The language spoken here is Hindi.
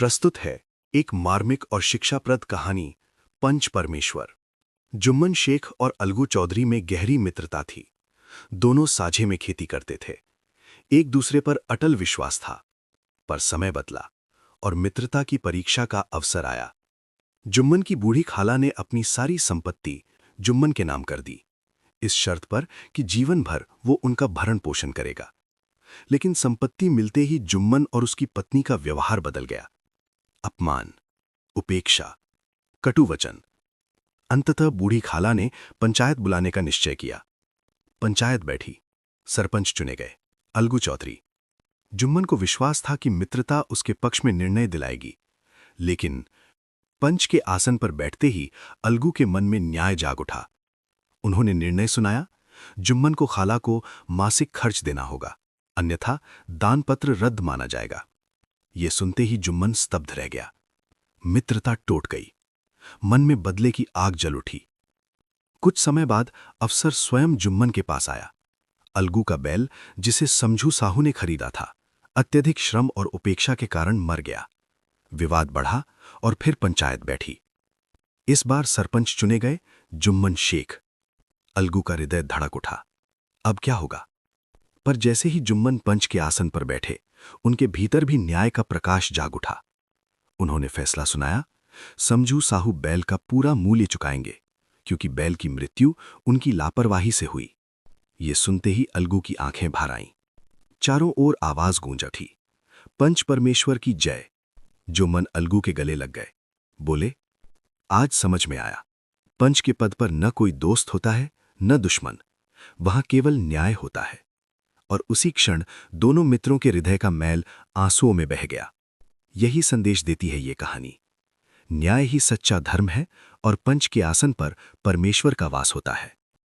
प्रस्तुत है एक मार्मिक और शिक्षाप्रद कहानी पंच परमेश्वर। जुम्मन शेख और अलगू चौधरी में गहरी मित्रता थी। दोनों साझे में खेती करते थे। एक दूसरे पर अटल विश्वास था। पर समय बदला और मित्रता की परीक्षा का अवसर आया। जुम्मन की बूढ़ी खाला ने अपनी सारी संपत्ति जुम्मन के नाम कर दी, इस शर्त पर कि जीवन भर वो उनका भरण पोषण करेगा। लेकिन संपत्ति मिलते ही जुम्मन और उसकी पत्नी का व्यवहार बदल गया। अपमान, उपेक्षा, कटु वचन। अंततः बूढ़ी खाला ने पंचायत बुलाने का निश्चय किया। पंचायत बैठी, सरपंच चुने गए, अलगू चौधरी। जुम्मन को विश्वास था कि मित्रता उसके पक्ष में निर्णय दिलाएगी। लेकिन पंच के आसन पर बैठते ही अलगू के मन में न्याय जाग उठा। उन्होंने निर्णय सुनाया, जुम्मन को खाला को मासिक खर्च देना होगा, अन्यथा दानपत्र रद्द माना जाएगा। ये सुनते ही जुम्मन स्तब्ध रह गया। मित्रता टूट गई। मन में बदले की आग जल उठी। कुछ समय बाद अफसर स्वयं जुम्मन के पास आया। अलगू का बैल, जिसे समझू साहू ने खरीदा था, अत्यधिक श्रम और उपेक्षा के कारण मर गया। विवाद बढ़ा और फिर पंचायत बैठी। इस बार सरपंच चुने गए जुम्मन शेख। अलगू का हृदय धड़क उठा। अब क्या होगा? पर जैसे ही जुम्मन पंच के आसन पर बैठे, उनके भीतर भी न्याय का प्रकाश जाग उठा। उन्होंने फैसला सुनाया, समझू साहू बैल का पूरा मूल्य चुकाएंगे, क्योंकि बैल की मृत्यु उनकी लापरवाही से हुई। ये सुनते ही अलगू की आंखें भर आईं। चारों ओर आवाज गूंज उठी, पंच परमेश्वर की जय। जुम्मन अलगू के गले लग गए। बोले, आज समझ में आया, पंच के पद पर न कोई दोस्त होता है, न दुश्मन, वहां केवल न्याय होता है। और उसी क्षण दोनों मित्रों के हृदय का मैल आंसुओं में बह गया। यही संदेश देती है ये कहानी। न्याय ही सच्चा धर्म है और पंच के आसन पर परमेश्वर का वास होता है।